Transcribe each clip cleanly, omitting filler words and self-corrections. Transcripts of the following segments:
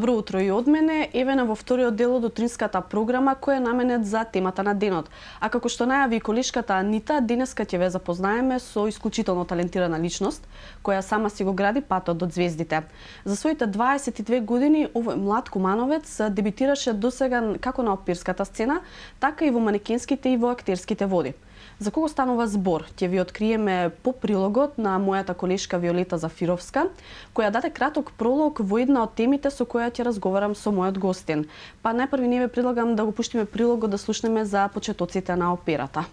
Добро утро и од мене, еве на во вториот дел од утринската програма која е наменет за темата на денот. А како што најави колешката Анита, денеска ќе ве запознаеме со исклучително талентирана личност, која сама си го гради патот до ѕвездите. За своите 22 години овој млад кумановец дебитираше досега како на оперската сцена, така и во манекенските и во актерските води. За кого станува збор, ќе ви откриеме по прилогот на мојата колешка Виолета Зафировска, која даде краток пролог во една од темите со која ќе разговарам со мојот гостин. Па најпрви не ве предлагам да го пуштиме прилогот да слушнеме за почетоците на операта.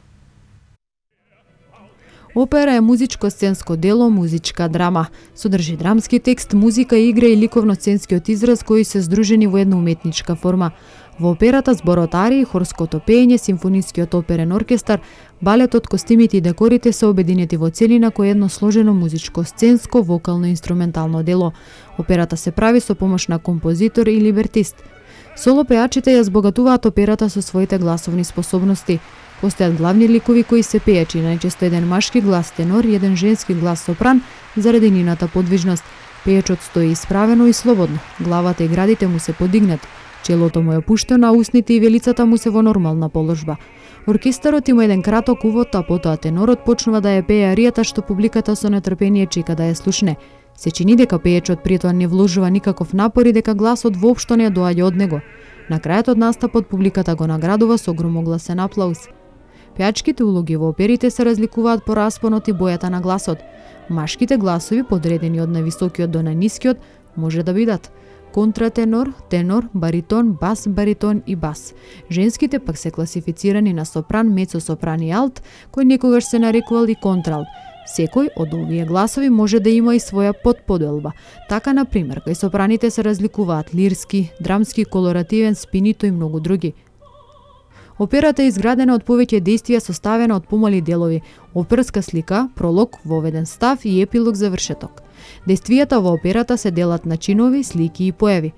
Опера е музичко-сценско дело, музичка драма. Содржи драмски текст, музика, игра и ликовно-сценскиот израз кои се здружени во една уметничка форма. Во операта зборот арии, хорското пеење, симфонискиот оперен оркестар, балетот, костимите и декорите се обединети во целина кој едно сложено музичко-сценско, вокално-инструментално дело. Операта се прави со помош на композитор и либертист. Соло пеачите ја збогатуваат операта со своите гласовни способности. Постојат главни ликови кои се пеачи, најчесто еден машки глас тенор и еден женски глас сопран заради нивната подвижност. Пеечот стои исправено и слободно, главата и градите му се подигнати. Челото му е опуштено, а устните и велицата му се во нормална положба. Оркестарот има еден краток увод, а потоа тенорот почнува да ја пее аријата што публиката со нетрпение чека да ја слушне. Се чини дека пеечот при тоа не вложува никаков напор и дека гласот воопшто не доаѓа од него. На крајот од настапот публиката го наградува со громогласен аплауз. Пеачките улоги во оперите се разликуваат по распонот и бојата на гласот. Машките гласови, подредени од највисокиот до најнискиот, може да бидат контратенор, тенор, баритон, бас, баритон и бас. Женските пак се класифицирани на сопран, мецо-сопран и алт, кој некогаш се нарекувал и контралт. Секој од овие гласови може да има и своја подподелба. Така, например, кај сопраните се разликуваат лирски, драмски, колоративен, спинито и многу други. Операта е изградена од повеќе действија составена од помали делови, оперска слика, пролог, воведен став и епилог завршеток. Действијата во операта се делат на чинови, слики и појави.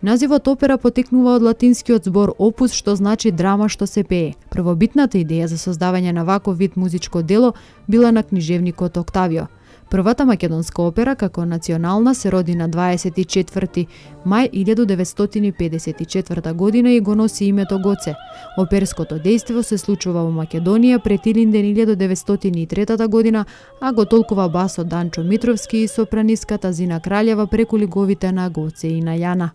Називот опера потекнува од латинскиот збор опус, што значи драма што се пее. Првобитната идеја за создавање на ваков вид музичко дело била на книжевникот Октавио. Првата македонска опера како национална се роди на 24 мај 1954 година и го носи името Гоце. Оперското дејство се случува во Македонија пред Илинден 1903 година, а го толкува басот Данчо Митровски и сопраниската Зина Краљева преку лиговите на Гоце и на Јана.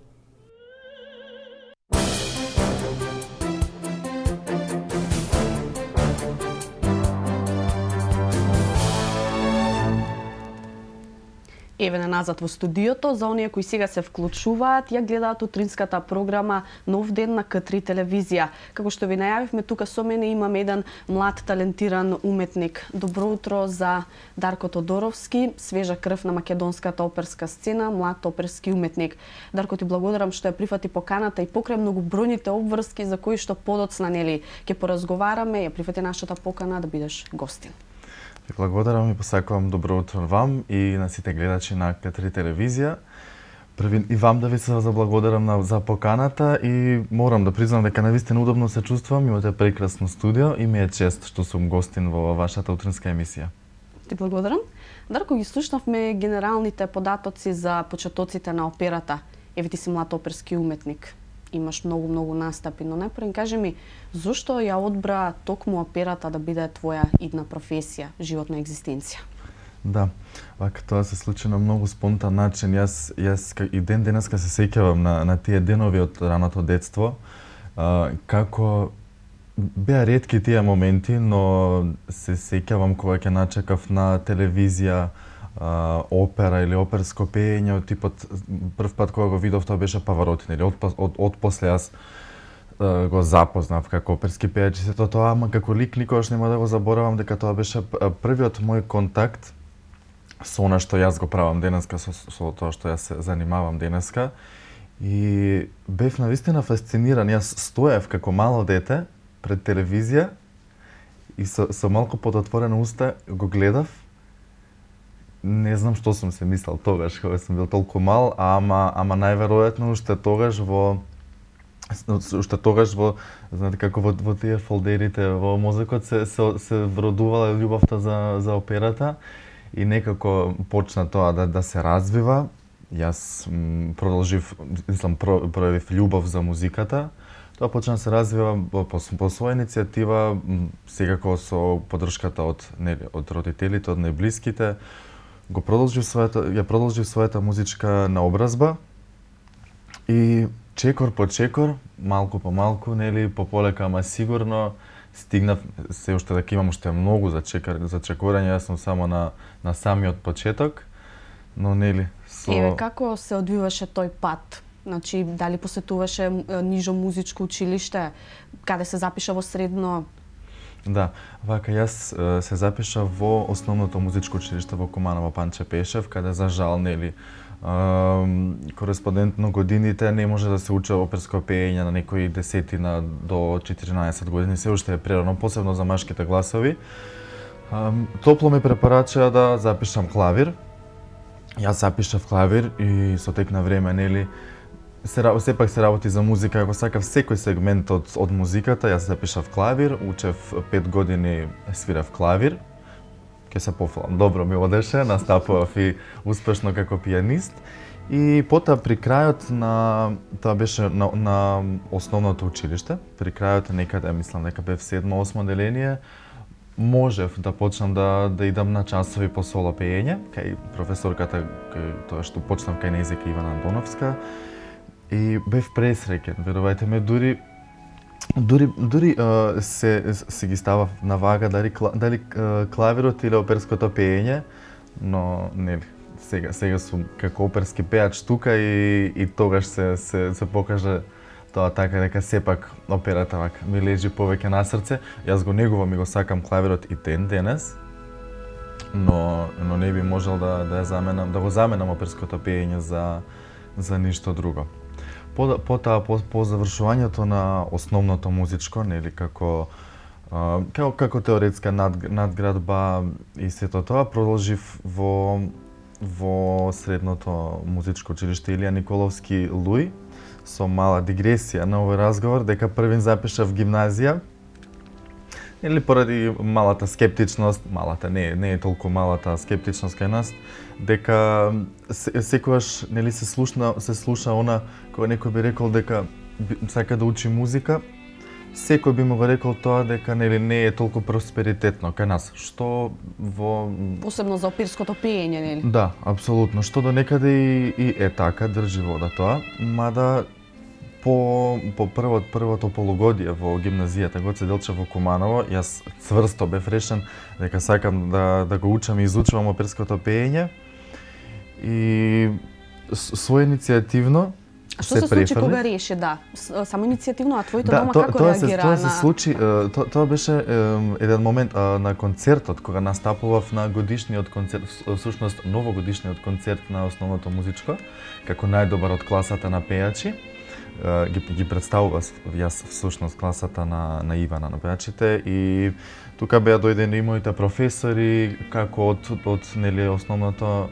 Еве назад во студиото, за оние кои сега се вклучуваат, ја гледаат утринската програма Нов ден на К3 телевизија. Како што ви најавивме, тука со мене имаме еден млад талентиран уметник. Добро утро за Дарко Тодоровски, свежа крв на македонската оперска сцена, млад оперски уметник. Дарко, ти благодарам што ја прифати поканата и покрај многобројните обврски за кои што подоцна, нели, ќе поразговараме, ја прифати нашата покана да бидеш гостин. Благодарам и посакувам добро утро вам и на сите гледачи на К3 телевизија. Први и вам да ви се заблагодарам за поканата и морам да признам дека навистина удобно се чувствувам, имате прекрасно студио и ми е чест што сум гостин во вашата утринска емисија. Ти благодарам. Дарко, ги слушнавме генералните податоци за почетоците на операта. Еве, ти си млад оперски уметник. Имаш многу настапи, но најпрво кажи ми, зошто ја одбра токму операта да биде твоја идна професија, животна екзистенција? Да, вака тоа се случи на многу спонтан начин. Јас и ден денеска се сеќавам на тие денови од раното детство, како беа ретки тие моменти, но се сеќавам кога ќе начекав на телевизија опера или оперско пеење од типот, прв пат кога го видов тоа беше Паваротин, или од после јас го запознав како оперски пеач и сето тоа, ама како лик никогаш нема да го заборавам дека тоа беше првиот мој контакт со она што јас го правам денеска, со тоа што јас се занимавам денеска. И бев навистина фасциниран. Јас стоев како мало дете пред телевизија и со малку подотворена уста го гледав. Не знам што сум се мислел тогаш кога сум бил толку мал, ама најверојатно уште тогаш во знаете како во тие фолдерите во мозокот се вродувала љубовта за операта и некако почна тоа да се развива Јас продолжив, проявив љубов за музиката. Тоа почна да се развива по своја иницијатива, секако со поддршката од родителите, од најблиските. Ја продолжив својата музичка наобразба и чекор по чекор, малку по малку, по полека, ама сигурно стигнав, се уште дека имам уште многу за чекорање, јас сум само на самиот почеток, но Еве, како се одвиваше тој пат? Значи, дали посетуваше нижо музичко училиште, каде се запиша во средно? Да, вака, јас се запиша во основното музичко училиште во Куманово Панче Пешев, каде за жал, кореспондентно годините не може да се учи оперско пеење на некои десетина до 14 години, се уште е прерано, посебно за машките гласови. Топло ме препорачаа да запишам клавир. Јас запишав клавир и со тек на време, сепак се работи за музика, ако сакав секој сегмент од музиката, јас запишав клавир, учев 5 години свирав клавир. Ке се пофалам, добро ми одеше, настапував и успешно како пијанист. И потоа при крајот тоа беше на основното училиште, при крајот некаде, мислам дека бев 7-8 деление, можев да почнам да идам на часови по соло пеење, кај професорката, тоа што почнав кај нејзека Ивана Антоновска. И бев пресреќен, верувајте ме, дури се ги ставав на вага дали клавирот или оперското пеење, но сега сум како оперски пеач тука и тогаш се покажа тоа така дека сепак операта ми лежи повеќе на срце. Јас го негувам и го сакам клавирот и денес, но не би можел да го заменам оперското пеење за ништо друго. Потоа по завршувањето на основното музичко, како теоретска надградба и сето тоа, продолжив во средното музичко училиште Илија Николовски Луј, со мала дигресија на овој разговор, дека првин запишав гимназија, поради малата скептичност, не е толку малата скептичност кај нас, дека секогаш се слуша она кога некој би рекол дека сака да учи музика, секој би му го рекол тоа дека не е толку просперитетно кај нас, што посебно за оперското пеење, нели? Да, апсолутно, што до некаде и е така, држи вода тоа, мада по првото полугодие во гимназијата Гоце Делчев во Куманово, јас цврсто бев решен дека сакам да го учам и изучувам оперското пеење и своеиницијативно Што се случи кога реши, само иницијативно, а твоите дома како реагира Тоа се случи, тоа беше еден момент на концертот, кога настапував на годишниот концерт, всушност новогодишниот концерт на основното музичко, како најдобар од класата на пејачи. Ги представував јас всушност класата на Ивана на пејачите и тука беа дојдени и моите професори, како од основното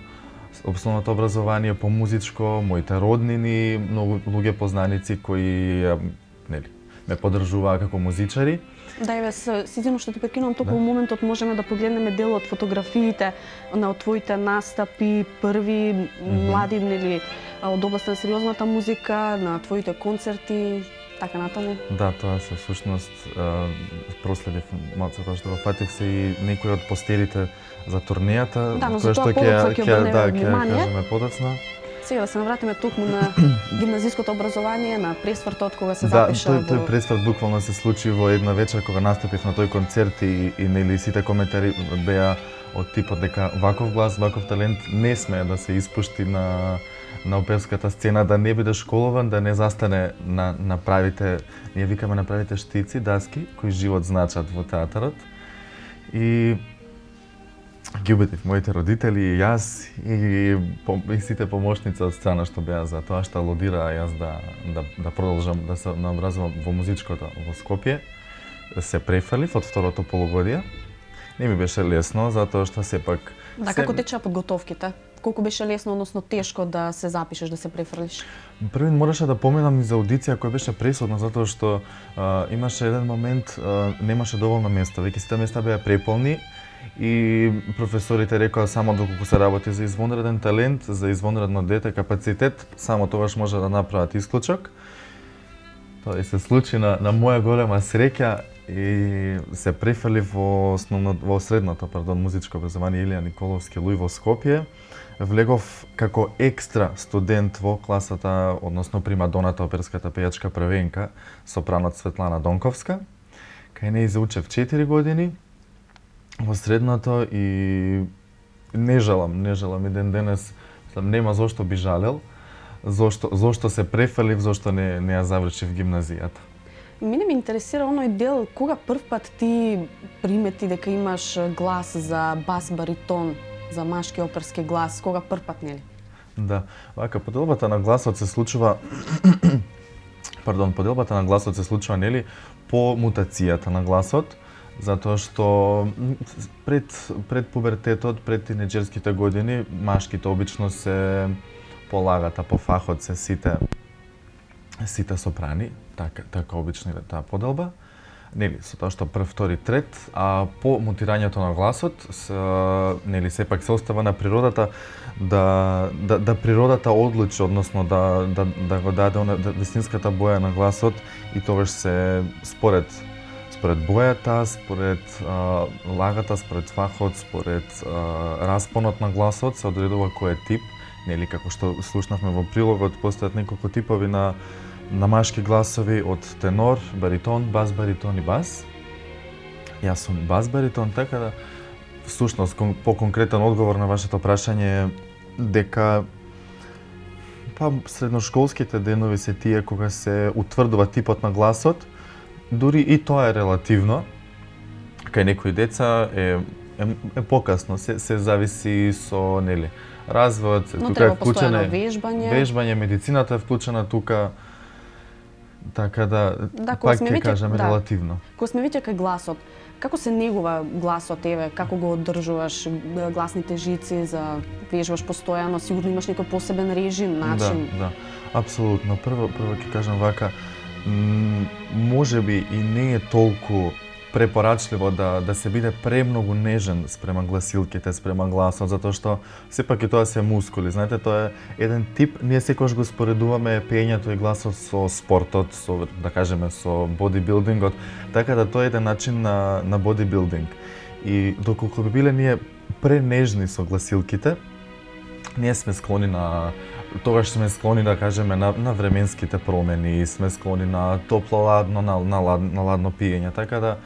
образование по музичко, моите роднини, многу луѓе познаници кои ме поддржуваа како музичари. Да, еве, сизино што ти прекинувам, токму во моментот можеме да погледнеме дел од фотографиите на твоите настапи, први млади, од областа на сериозната музика, на твоите концерти, така натаму. Да, тоа се всушност проследив малце тоа што го фатив се и некои од постерите за турнејата, да, но за тоа подоцна ќе обрнеме внимание. Кажеме подоцна. Сега да се навратиме токму на гимназиското образование, на пресвртот кога се запиша. Да, тој пресврт буквално се случи во една вечер кога настапив на тој концерт и сите коментари беа од типот дека ваков глас, ваков талент не смее да се испушти на оперската сцена, да не биде школован, да не застане на правите, ние викаме на правите штици, даски, кои живот значат во театарот. И ги убедив моите родители и јас и сите помошници од сцена што беа за тоа, што алудираа јас да продолжам да се наобразувам во музичкото во Скопје. Се префалив од второто полугодие Не ми беше лесно, затоа што сепак... Да, како течеа подготовките? Колку беше лесно, односно тешко да се запишеш, да се префрлиш? Први мораше да поминам и за аудиција која беше пресудна, затоа што имаше еден момент, немаше доволно места, веќе сите места беа преполни и професорите рекоа само доколку се работи за извонреден талент, за извонредно дете, капацитет, само тогаш може да направат исклучок. Тоа и се случи на моја голема среќа и се префрлив во средното, музичко образование Илија Николовски Луј во Скопје. Влегов како екстра студент во класата, односно примадоната оперската пејачка првенка, сопранот Светлана Донковска. Кај неј заучев 4 години во средното и не жалам и ден денес, нема зошто би жалел, зошто се префрлив, зошто не ја завршив гимназијата. Мене ме интересира оној дел, кога прв пат ти примети дека имаш глас за бас баритон, за машки оперски глас, кога прв пат, нели? Да, вака поделбата на гласот се случува поделбата на гласот се случува нели по мутацијата на гласот, затоа што пред пубертетот, пред тинеџерските години, машките обично се полагата по фахот се сите сопрани, така обично е таа поделба. Нели, со тоа што прв, втори, трет, а по мутирањето на гласот, нели, сепак се остава на природата да природата одлучи, односно да го даде вистинската боја на гласот и тогаш се според бојата, според лагата, според фахот, според распонот на гласот се одредува кој е тип, нели, како што слушнавме во прилогот, постојат неколку типови на машки гласови од тенор, баритон, бас баритон и бас. Јас сум бас баритон, така да всушност по конкретен одговор на вашето прашање дека средношколските денови се тие кога се утврдува типот на гласот, дури и тоа е релативно. Кај некои деца е покасно, се зависи со нели развојот, тука е вклучено вежбање, медицината е вклучена тука. Така да пак ќе кажам релативно. Кога сме веќе кај гласот, како се негува гласот, еве, како го одржуваш гласните жици, за вежбаш постојано, сигурно имаш некој посебен режим, начин? Да, апсолутно. Прво ќе кажам вака, можеби и не е толку препорачливо да се биде премногу нежен спрема гласилките, спрема гласот, затоа што сепак и тоа се мускули. Знаете, тоа е еден тип, ние секогаш го споредуваме пеењето и гласот со спортот, со, да кажеме, со бодибилдингот, така да тоа е еден начин на бодибилдинг. И доколку би биле ние пренежни со гласилките, ние сме склони тогаш сме склони да кажеме на временските промени, сме склони на топло-ладно, на ладно пиење, така да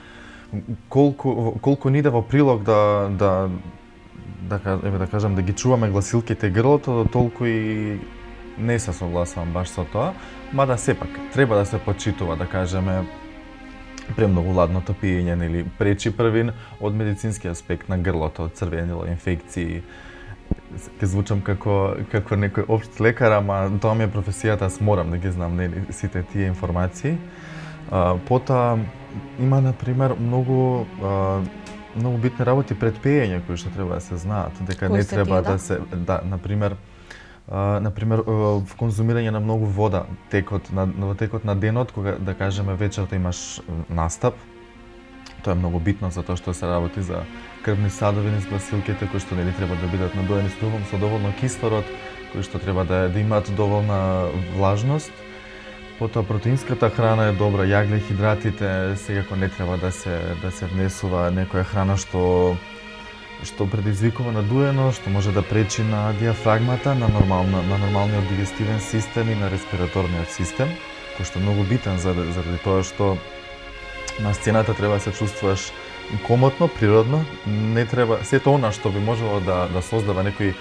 колку ни да во прилог да кажам да ги чуваме гласилките и грлото, толку и не се согласувам баш со тоа, мада сепак треба да се почитува, да кажеме, премногу ладното пиење, нели пречи првин од медицински аспект на грлото, црвенило, инфекции. Ке звучам како некој општ лекар, ама тоа ми е професијата, аз морам да ги знам нели сите тие информации. Потоа има например многу битни работи пред пеење кои што треба да се знаат, дека не треба да се например конзумирање на многу вода во текот на денот, кога да кажеме вечерта имаш настап. Тоа е многу битно затоа што се работи за крвни садови низ гласилките кои што нели треба да бидат надоени со доволно кислород, кои што треба да имаат доволна влажност. Потоа протеинската храна е добра, јагле, хидратите, секако не треба да се внесува некоја храна што предизвикува надуеност, што може да пречи на диафрагмата, на нормалниот дигестивен систем и на респираторниот систем, кој што е многу битен заради тоа што на сцената треба да се чувствуваш комотно, природно, не треба сето она што би можело да создава некои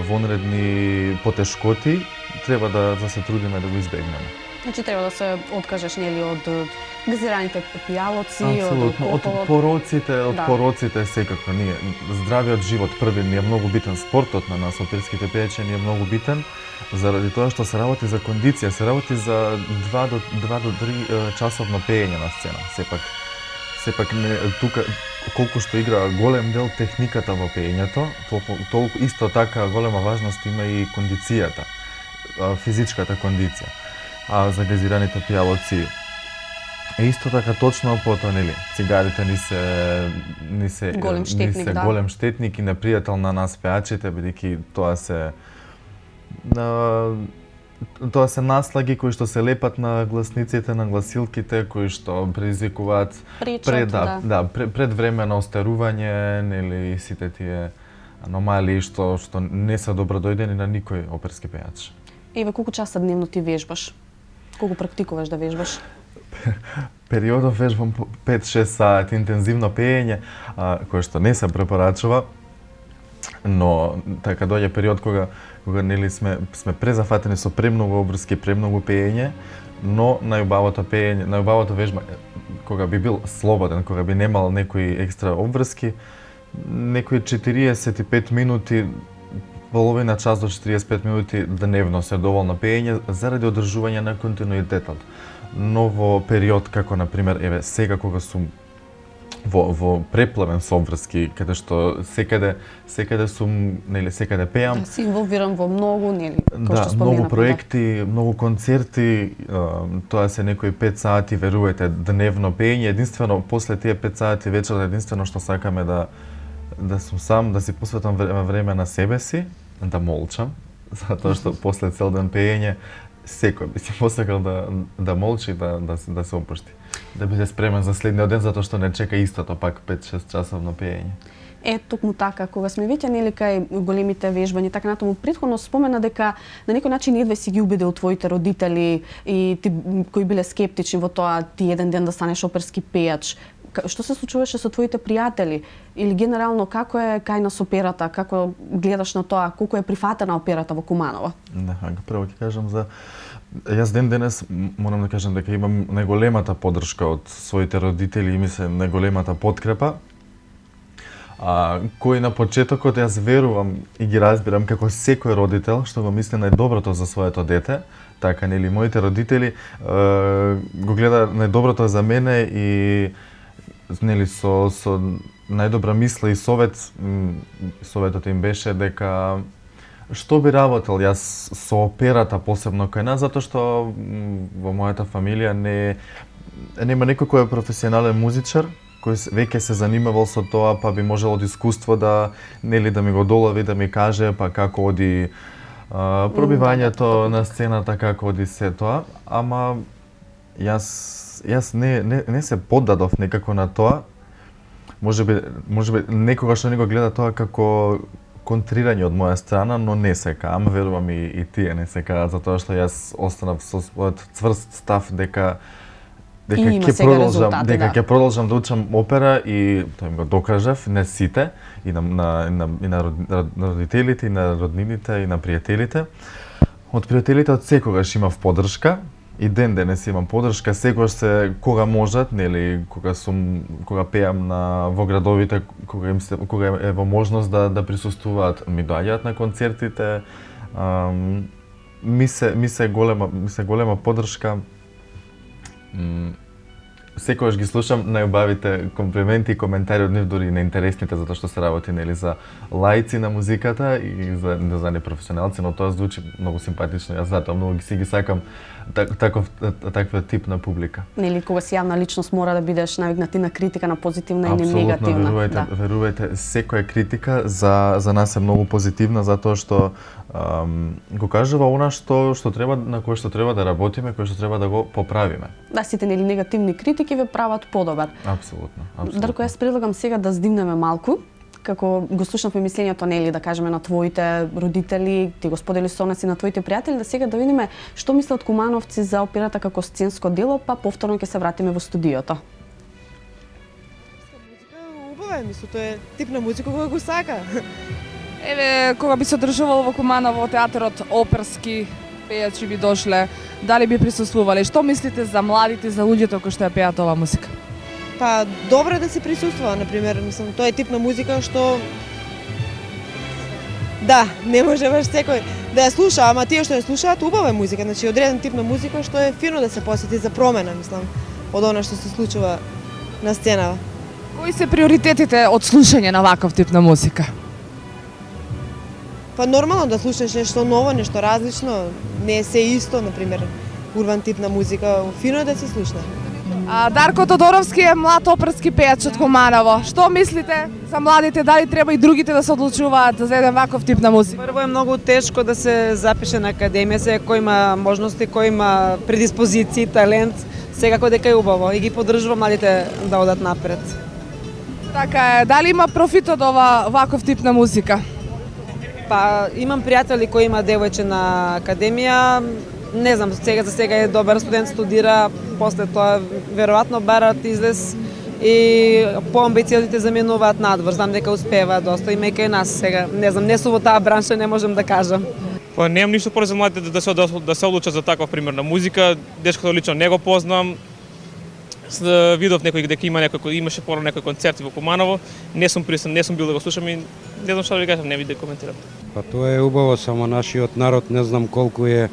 вонредни потешкоти, треба да се трудиме да го избегнеме. Значи треба да се откажеш нели од газираните пијалоци, од пороците секако ние. Здравиот живот први ни е многу битен, спортот на нас, оперските пејачи ни е многу битен, заради тоа што се работи за кондиција, се работи за 2 до 3 часовно пеење на сцена. Сепак не тука колку што игра голем дел техниката во пеењето, толку исто така голема важност има и кондицијата, физичката кондиција. А за газираните пијалоци исто така точно потоа, нели, цигарите ни се голем штетник и непријател на нас пеачите, бидејќи тоа се наслаги кои што се лепат на гласниците, на гласилките, кои што предизвикуваат предвремено остарување, нели, сите тие аномалии што не се добродојдени на никој оперски пеач. Еве, колку часа дневно ти вежбаш? Колку практикуваш да вежбаш? Периодов вежбам 5-6 сати интензивно пеење, кое што не се препорачува, но така доаѓа период кога нели сме презафатени со премногу обврски, премногу пеење, но најубавото вежба кога би бил слободен, кога би немал некои екстра обврски, некои 45 минути, половина час до 45 минути дневно се доволно пеење заради одржување на континуитетот. Но во период како на пример еве сега кога сум во преплавен со обврски, каде што секаде сум, нели, секаде пеам. Да, си инволвирам во многу, нели, кој што спомена. Многу проекти, многу концерти, тоа се некои 5 сати, верувајте, дневно пеење. Единствено после тие 5 сати вечерта единствено што сакаме да сум сам, да си посветам време на себе си, да молчам, затоа што после цел ден пеење секој би си посакал да молчи, да се опушти. Да биде спремен за следниот ден, затоа што не чека истото пак 5-6 часовно пеење. Токму така, кога сме веќе нели кај големите вежбања, така натаму претходно спомена дека на некој начин едве си ги убедил твоите родители и ти кои биле скептични во тоа ти еден ден да станеш оперски пејач. Што се случуваше со твоите пријатели? Или генерално како е кај нас операта, како гледаш на тоа, колку е прифатена операта во Куманово? Да, прво ќе кажам за јас ден денес морам да кажам дека имам најголемата поддршка од своите родители и мислам најголемата подкрепа. Кој на почетокот јас верувам и ги разбирам како секој родител што го мисли најдоброто за своето дете, така нели моите родители го гледа најдоброто за мене и нели со најдобра мисла и советот им беше дека што би работел јас со операта посебно кај нас, затоа што во мојата фамилија нема некој кој е професионален музичар, кој веќе се занимавал со тоа, па би можел од искуство да ми го долови, да ми каже па како оди пробивањето на сцената, како оди се тоа, ама јас не се поддадов некако на тоа. Можеби некогаш не го гледа тоа како контрирање од моја страна, но не сека, ама верувам и тие не сека, затоа што јас останав со својот цврст став дека ќе продолжам да учам опера и тоа им го докажав не сите и на родителите и на роднините и на пријателите. Од пријателите од секогаш имав поддршка. И ден денес имам поддршка, секогаш кога можат, нели, кога пеам во градовите, кога е во можност да присуствуваат, ми доаѓаат на концертите. Ми се голема поддршка. Секогаш ги слушам најубавите комплименти и коментари од нив, дури и неинтересните, затоа што се работи нели за лаици на музиката и за непрофесионалци, но тоа звучи многу симпатично. Јас затоа многу ги сакам таков тип на публика. Нели кога си јавна личност мора да бидеш навигнати на критика, на позитивна и негативна. Апсолутно, верувајте, секоја критика за нас е многу позитивна, затоа што го кажува она на кое што треба да работиме, кое што треба да го поправиме. Да, сите нели негативни критики ве прават подобар. Апсолутно. Дарко, јас предлагам сега да здивнеме малку, како го слушнавме мислењето нели да кажеме на твоите родители, ти го сподели со нас и на твоите пријатели, да сега да видиме што мислат кумановци за операта како сценско дело, па повторно ќе се вратиме во студиото. Убава е, мислам, тоа е тип на музика која го сака. Еве, кога би се одржувало во Куманово театарот оперски пејачи би дошле, дали би присуствувале? Што мислите за младите, за луѓето кои што ја пеат оваа музика? Па, добро да се присуствува, например, мислам, тоа е тип на музика што да, не може баш секој да ја слуша, ама тие што ја слушаат убава е музика, значи одреден тип на музика што е фино да се посети за промена, мислам, од она што се случува на сценава. Кои се приоритетите од слушање на ваков тип на музика? Па нормално да слушаш нешто ново, нешто различно, не е се исто, например, урбан тип на музика, фино е да се слушне. Дарко Тодоровски е млад оперски пејач од Куманово. Што мислите за младите, дали треба и другите да се одлучуваат за еден ваков тип на музика? Прво е многу тешко да се запише на академија, сега кој има можности, кој има предиспозиции, талент, секако дека е убаво и ги поддржувам младите да одат напред. Така е, дали има профит од ваков тип на музика? Па имам пријатели кои има девојче на академија, не знам, за сега е добар студент, студира, после тоа веројатно барат излез и поамбициозните заменуваат надвор. Знам дека успеваат доста, имајќи и нас сега. Не знам, не сум во таа бранша, не можам да кажам. Па немам ништо против за младите да се одлучат за таков пример на музика. Дечкото лично не го познам. Видов некој дека имаше порано некој концерти во Куманово. Не сум присутен, не сум бил да го слушам и не знам што да ви кажам, не ви да коментирам. Па тоа е убаво, само нашиот народ не знам колку е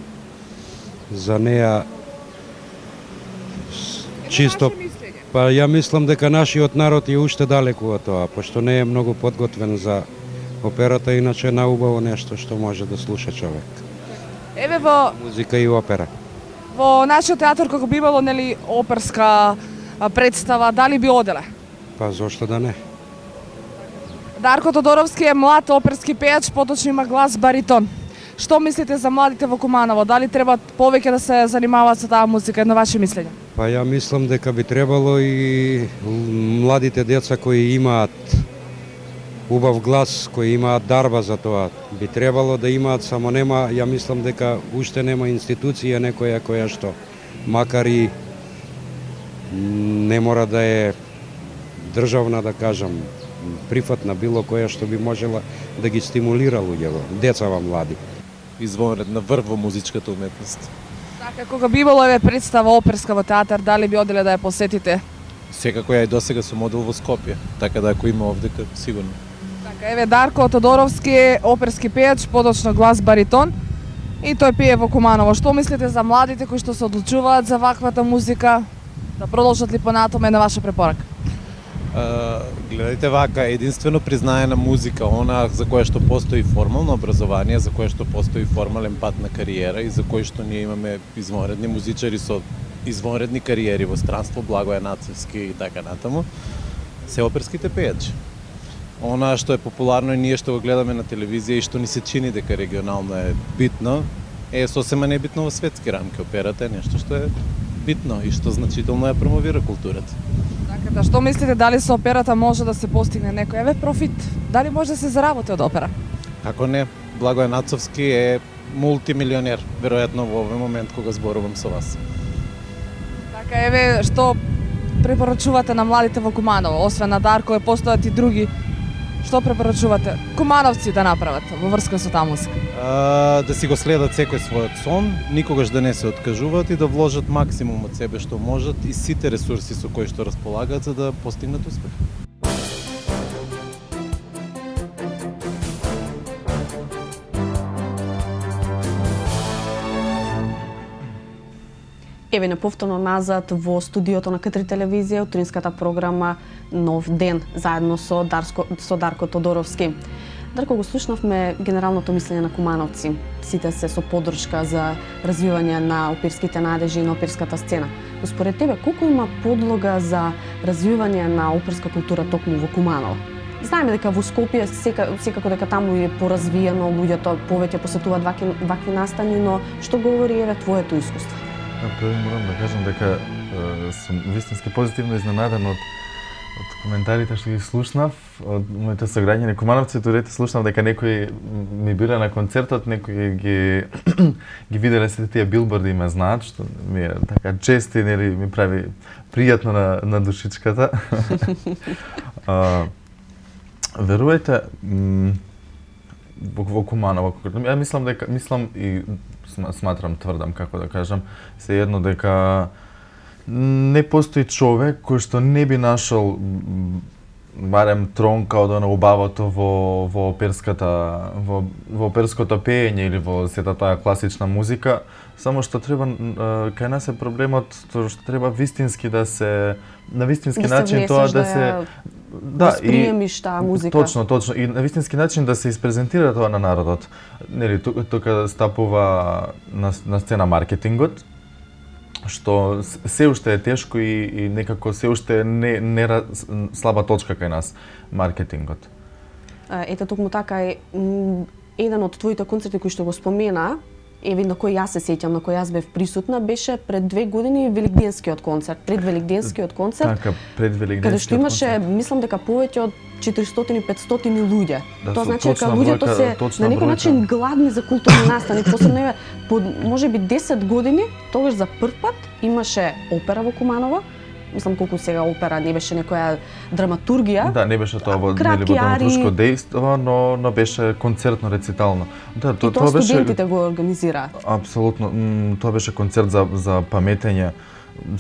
за неа чисто. Па ја мислам дека нашиот народ е уште далеку од тоа, пошто не е многу подготвен за операта, иначе е наубаво нешто што може да слуша човек. Еве во Музика и опера. Во нашиот театар кога би имало нели оперска представа, дали би оделе? Па зошто да не? Дарко Тодоровски е млад оперски пејач, поточно има глас баритон. Што мислите за младите во Куманово? Дали треба повеќе да се занимаваат со таа музика? Едно ваше мислење? Па ја мислам дека би требало и младите деца кои имаат убав глас, кои имаат дарба за тоа, би требало да имаат, само нема, ја мислам дека уште нема институција некоја која што, макар и не мора да е државна, да кажам, прифатна било која што би можела да ги стимулира луѓето, децава млади. Извонредна врв во музичката уметност. Така, кога би имало еве представа оперска во театар, дали би оделе да ја посетите? Секако ја и досега сум одел во Скопје, така да ако има овдека, сигурно. Така, еве Дарко Тодоровски е оперски пејач, подочно глас баритон, и тој пее во Куманово. Што мислите за младите кои што се одлучуваат за ваквата музика? Да продолжат ли понатаму, на ваша препорака? Гледайте вака, единствено признание на музика, она за кое што постои формално образование, за кое што постои формален пат на кариера и за кој што ние имаме извонредни музичари со извонредни кариери во странство, Благоје Нацевски и така натаму, се оперските пејачи. Она што е популарно и ние што го гледаме на телевизија и што ни се чини дека регионално е битно, е сосема небитно во светски рамки. Операта е нешто што е битно и што значително ја промовира културата. Така, да што мислите, дали со операта може да се постигне некој еве профит? Дали може да се заработи од опера? Како не, Благоје Нацовски е мултимилионер, веројатно во овој момент кога зборувам со вас. Така, еве, што препорачувате на младите во Куманово, освен на Дарко, постојат и други. Што препорачувате кумановци да направат во врска со таа музика? Да си го следат секој својот сон, никогаш да не се откажуваат и да вложат максимум од себе што можат и сите ресурси со кои што располагаат за да постигнат успех. Еве не повторно назад во студиото на К3 телевизија, утринската програма Нов ден, заедно со Дарко Тодоровски. Дарко, го слушнавме генералното мислење на кумановци. Сите се со поддршка за развивање на оперските надежи и на оперската сцена. Но според тебе, колку има подлога за развивање на оперска култура токму во Куманово? Знаеме дека во Скопје секако дека таму е поразвиено, луѓето повеќе посетуваат вакви настани, но што говори еве твоето искуство? Први морам да кажам дека сум вистински позитивно изненаден од коментарите што ги слушнав од моите сограѓани кумановци, додека слушнав дека некои ми бира на концертот, некои ги виделе сите тие билборди и ме знаат, што ми е така чести, нели ми прави пријатно на душичката. Верувајте, во Куманово, ја мислам и сматрам, тврдам, како да кажам, се едно дека не постои човек кој што не би нашол барем тронка од оно убавото во оперското пеење или во сета таа класична музика, само што треба кај нас е проблемот што треба вистински да се на вистински начин тоа да се восприемиш таа музика. Точно, и на вистински начин да се испрезентира тоа на народот. Нели тука стапува на сцена маркетингот, што се уште е тешко и некако се уште не слаба точка кај нас маркетингот. Ете токму така е еден од твоите концерти кои што го спомена, на кој јас се сеќам, на кој јас бев присутна, беше пред 2 години Великденскиот концерт, предвеликденскиот концерт. Така, предвеликденскиот каде што имаше, концерт. мислам дека повеќе од 400-500 луѓе. Да, Тоа значи дека точна луѓето бројка, се на некој начин гладни за културни настани. Посебно можеби 10 години, тогаш за прв пат имаше опера во Куманово. Мислам колку сега опера не беше некоја драматургија. Да, не беше тоа во кратки драматурско дејство, но беше концертно рецитално. Да, и тоа студентите го организираат. Апсолутно, тоа беше концерт за паметење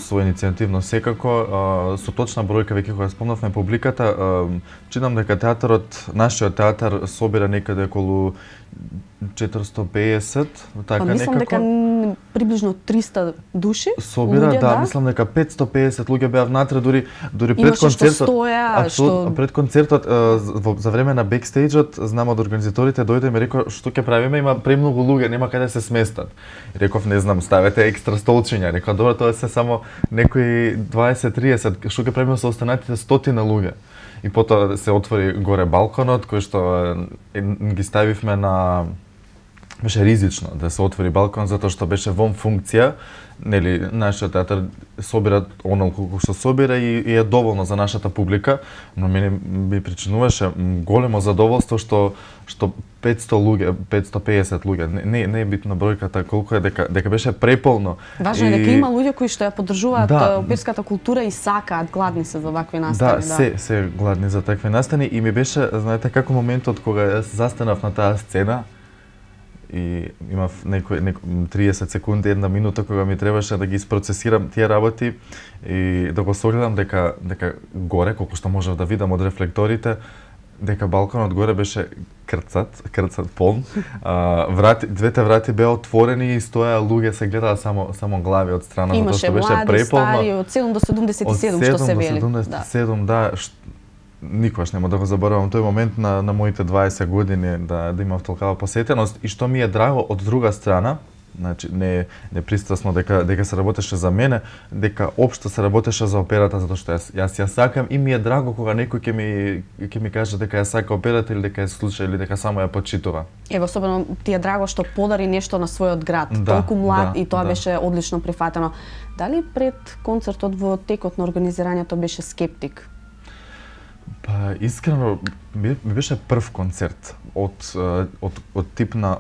соиницијативно секако, со точна бројка, веќе кога спомнавме публиката, читам дека нашиот театар собира некаде околу 450, така некако. Мислам дека приближно 300 души собира, луѓе, да, мислам дека 550 луѓе беа внатре, дури пред концертот. Пред концертот за време на бекстејџот, знам од организаторите дојде и ми рекоа што ќе правиме, има премногу луѓе, нема каде се сместат. И реков не знам, ставете екстра столчиња. Рекоа добро, тоа се само некои 20-30, што ќе правиме со останатите 100 луѓе. И потоа се отвори горе балконот, кој што ги ставивме на... Беше ризично да се отвори балкон, затоа што беше вон функција. Нели, нашиот театар собира онолку колку што собира и е доволно за нашата публика, но мене би причинуваше големо задоволство што 500 луѓе, 550 луѓе, не е битна бројката колку е, дека беше преполно. Важно е дека има луѓе кои што ја поддржуваат оперската култура и сакаат, гладни се за вакви настани. Да, се гладни за такви настани и ми беше, знаете како моментот кога јас застанав на таа сцена и имав некој 30 секунди, една минута кога ми требаше да ги isprocesирам тие работи и да го согледам дека горе, колку што можев да видам од рефлекторите, дека балконот горе беше крцат полн. Двете врати беа отворени и стоеа луѓе, се гледаа само глави од страна, затоа што беше преполно. Имаше млади, стари, од 7 до 77 што се вели. Од 7 до 77, да. Никогаш нема да го заборавам тој момент на моите 20 години да имав толкава посетеност и што ми е драго од друга страна, значи не пристрасно дека се работеше за мене, дека општо се работеше за операта, затоа што јас ја сакам и ми е драго кога некој ќе ми каже дека ја сака операта или дека ја слуша или дека само ја почитува. Ево, особено ти е драго што подари нешто на својот град, толку млад и тоа беше одлично прифатено. Дали пред концертот во текот на организирањето беше скептик? Па искрено ми беше прв концерт од тип на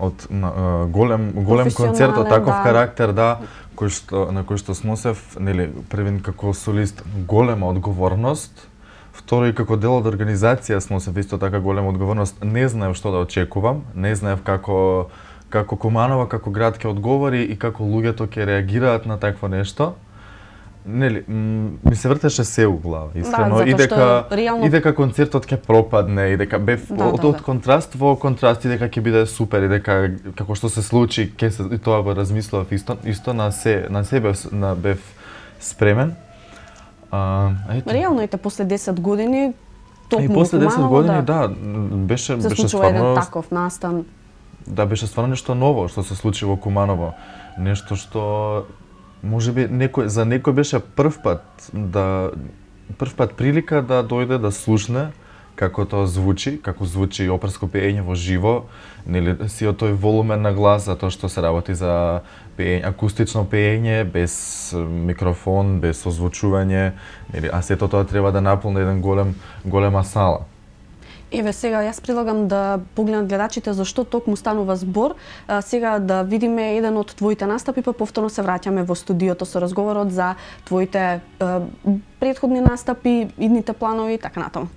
голем концерт од таков карактер, да, на кој што сносев, нели, првен како солист голема одговорност, второ и како дел од организација сносев исто така голема одговорност. Не знаев што да очекувам, не знаев како Куманово, како град ќе одговори и како луѓето ќе реагираат на такво нешто. Нели, ми се вртеше се у глава, искрено, и дека концертот ќе пропадне, и дека бев од контраст во контраст, и дека ќе биде супер, и дека како што се случи, и тоа го размислував исто на се бев спремен. Реално после 10 години, токму и после 10 години, да, беше се случува еден таков настан. Да, беше стварно нешто ново што се случи во Куманово, нешто што можеби за некој беше прв пат прилика да дојде да слушне како тоа звучи, како звучи оперско пеење во живо, нели сиот тој волумен на глас, затоа што се работи за акустично пеење без микрофон, без озвучување, нели, а сето тоа треба да наполни еден голема сала. Еве сега јас предлагам да погледнат гледачите зашто токму станува збор. Сега да видиме еден од твоите настапи, па повторно се враќаме во студиото со разговорот за твоите претходни настапи, идните планови и така натаму.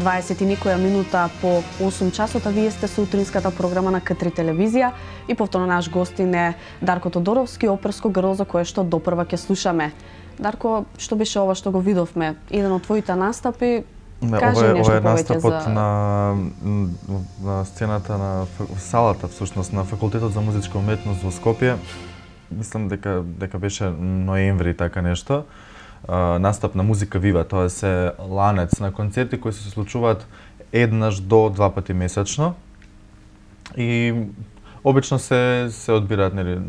20 и некоја минута по 8 часот, а вие сте со утринската програма на К3 телевизија и повторно наш гостин е Дарко Тодоровски, оперско грло за кое што допрва ќе слушаме. Дарко, што беше ова што го видовме? Еден од твоите настапи, кажи нешто ова е повеќе настапот за... на сцената на салата, всушност, на Факултетот за музичка уметност во Скопје. Мислам дека беше ноември, така нешто. Настап на Музика Вива, тоа е ланец на концерти кои се случуваат еднаш до 2 пати месечно. И обично се одбираат, нели,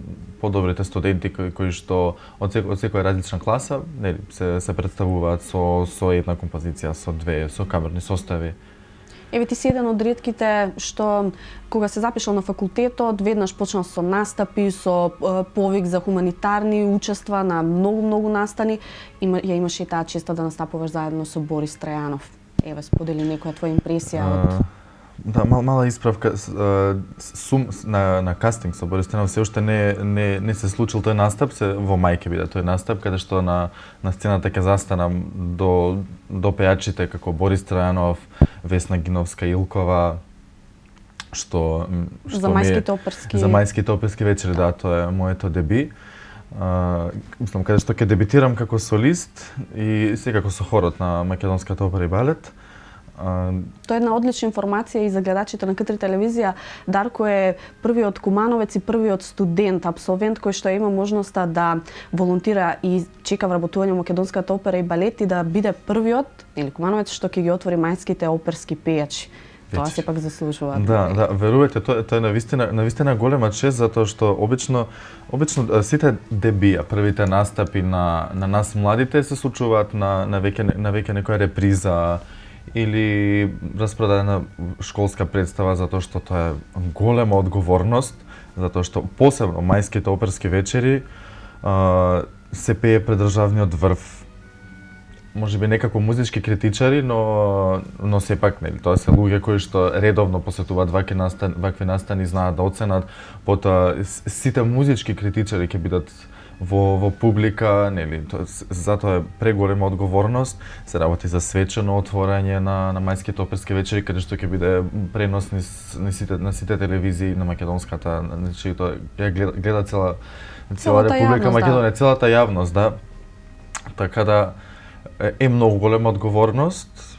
подобрите студенти кои што од секоја различна класа, нели, се представуваат со една композиција, со две, со камерни состави. Еве ти си еден од ретките што кога се запишал на факултетот, веднаш почнал со настапи, со повик за хуманитарни учества на многу настани. Ја имаше и таа честа да настапуваш заедно со Борис Трајанов. Еве, сподели некоја твоја импресија од... Да, мала исправка, на кастинг со Борис Трајанов се уште не се случил тој настап, се во мај ќе биде тој настап, каде што на сцената ќе застанам до пејачите како Борис Трајанов, Весна Гиновска-Илкова, што за мајските оперски... За мајските оперски вечери, да, тоа е моето деби. Мислам, каде што ќе дебитирам како солист и секако со хорот на Македонската опера и балет. Тоа е една одлична информација и за гледачите на К3 телевизија. Дарко е првиот кумановец и првиот студент, апсолвент кој што има можноста да волонтира и чека вработување во Македонската опера и балет и да биде првиот или кумановец што ќе ги отвори мајските оперски пејачи. Тоа сепак заслужува. Да, верувате, тоа е навистина голема чест, затоа што обично сите дебија, првите настапи на нас младите се случуваат на веќе некоја реприза или распродадена школска представа, затоа што тоа е голема одговорност, затоа што посебно мајските оперски вечери се пее пред државниот врв. Можеби некако музички критичари, но сепак, нели, тоа се луѓе кои што редовно посетуваат вакви настани, знаат да оценат, потоа сите музички критичари ќе бидат во публика, нели, затоа е преголема одговорност, се работи за свечено отворање на мајските оперски вечери, каде што ќе биде пренос на сите телевизии на македонската, значи тоа ја гледа цела Република Македонија, целата јавност, да. Така да е многу голема одговорност.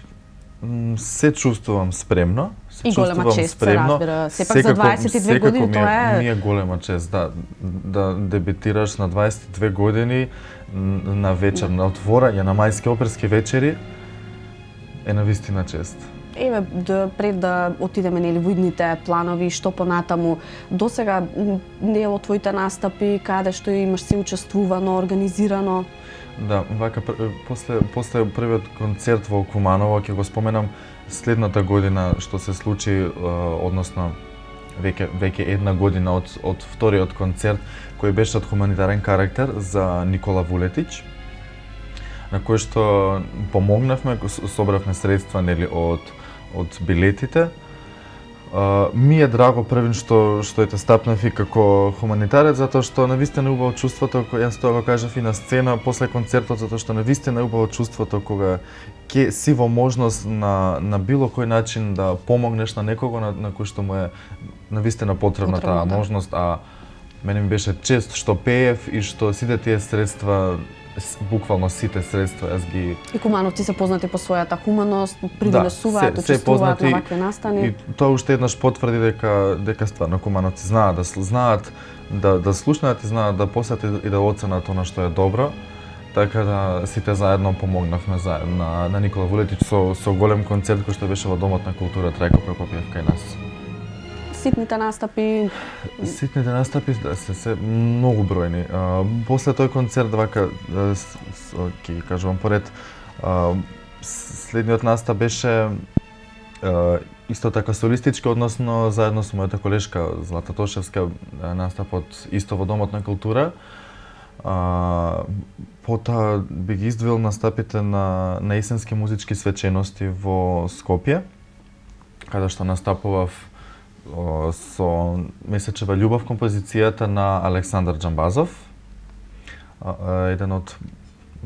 Се чувствувам спремно. И голема чест, се разбира. Сепак за 22 години тоа е... Ми е голема чест, да дебитираш на 22 години на вечер, на отворање на мајски оперски вечери, е навистина чест. Еве, пред да отидеме нели во идните планови, што понатаму, досега дел од твоите настапи, каде што имаш се учествувано, организирано? Да, вака, после првиот концерт во Куманово, ќе го споменам следната година што се случи, односно веќе една година од вториот концерт, кој беше од хуманитарен карактер за Никола Вулетич, на кој што помогнавме, собравме средства, нели, од билетите. Ми е драго првин што ете стапнав и како хуманитарец, затоа што навистина е убаво чувството, јас тоа го кажав и на сцена после концертот, затоа што навистина е убаво чувството кога ќе си во можност на било кој начин да помогнеш на некого на кој што му е навистина потребна таа можност, а мене ми беше чест што пеев и што сите тие средства, буквално сите средства, јас ги... И кумановци се познати по својата хуманост, придонесуваат, учествуваат на вакви настани. И тоа уште еднаш потврди дека стварно кумановци знаат да слушнаат и знаат да посетат и да оценат она што е добро. Така да сите заедно помогнавме на Никола Вулетич со голем концерт кој што беше во Домот на култура Трајко Прокопиев кај нас. Ситните настапи? Ситните настапи се многу бројни. После тој концерт, вака, ќе ги кажувам поред, следниот настап беше исто така солистички, односно заедно со мојата колешка Злата Тошевска, настапот исто во Домот на култура. Потоа би ги издвоил настапите на есенски музички свечености во Скопје, каде што настапував со Месечева љубов, композицијата на Александар Џамбазов, еден од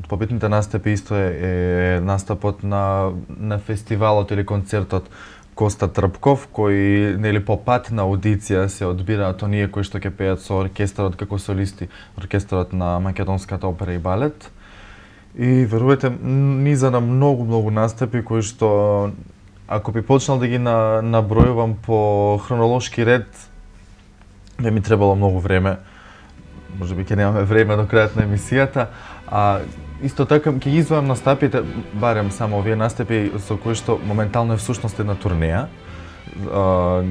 од побитните настапи исто е настапот на фестивалот или концертот Коста Трпков, кој нели по пат на аудиција се одбираат оние кои што ќе пеат со оркестарот како солисти, оркестарот на Македонската опера и балет. И верувате, низа на многу настапи кои што ако би почнал да ги набројувам по хронолошки ред, би ми требало многу време. Може би ќе немаме време до крајот на емисијата, а исто така ќе ги извојам настапите, барем само овие настапи со кои што моментално е всушност една турнеја.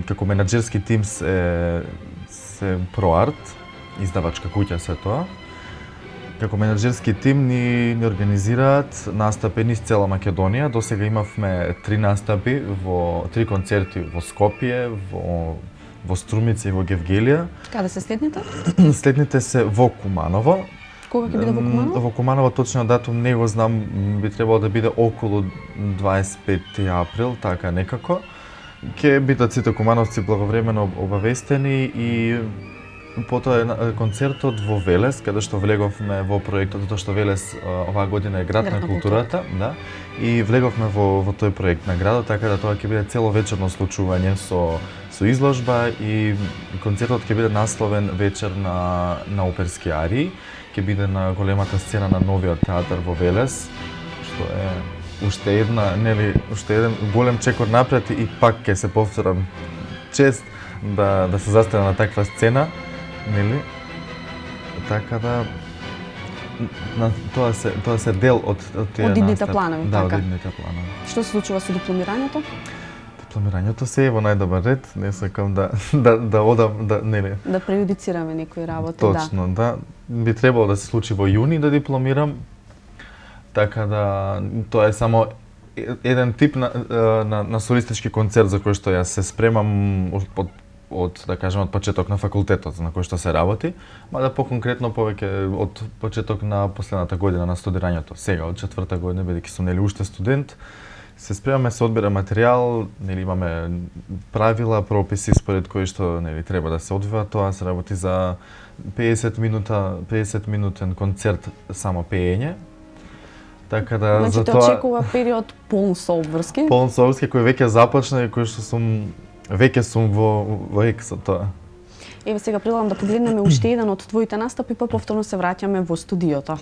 Како менаџерски тим се ProArt, издавачка куќа се тоа. Како менаџерски тим ни организираат настапи низ цела Македонија. До сега имавме 3 настапи три концерти во Скопје, во Струмица и во Гевгелија. Каде се следните? Следните се во Куманово. Кога ќе биде во Куманово? Во Куманово точно датум не го знам, би требало да биде околу 25 април, така некако. Ќе бидат сите кумановци благовремено обавестени и потоа е концертот во Велес, каде што влеговме во проектот, затоа што Велес оваа година е град на културата, да, и влеговме во тој проект на градот, така да тоа ќе биде целовечерно случување со изложба и концертот ќе биде насловен вечер на оперски арии, ќе биде на големата сцена на новиот театар во Велес, што е уште еден голем чекор напред и пак ќе се повторам чест да се застане на таква сцена, нели? Така да тоа се дел од тие идните планови, да, така. од идните планови. Што се случува со дипломирањето? Дипломирањето се е во најдобар ред, не сакам да одам, нели? Да преюдицираме некои работи, Точно, да. Би требало да се случи во јуни да дипломирам. Така да тоа е само еден тип на солистички концерт за кој што јас се спремам од да кажем од почеток на факултетот на кој што се работи, мада по-конкретно повеќе од почеток на последната година на студирањето. Сега од 4-та година, бидејќи сум нели уште студент, се спремаме, се одбира материјал, нели имаме правила, прописи според кои што нели треба да се одвива. Тоа се работи за 50 минутен концерт само пеење. Така да значи, за те тоа очекува период полн со обврски. Полн со обврски кој веќе започна и кој што веќе сум во ек со тоа. Еве сега предлагам да погледнеме уште еден од твоите настапи, па повторно се враќаме во студиото.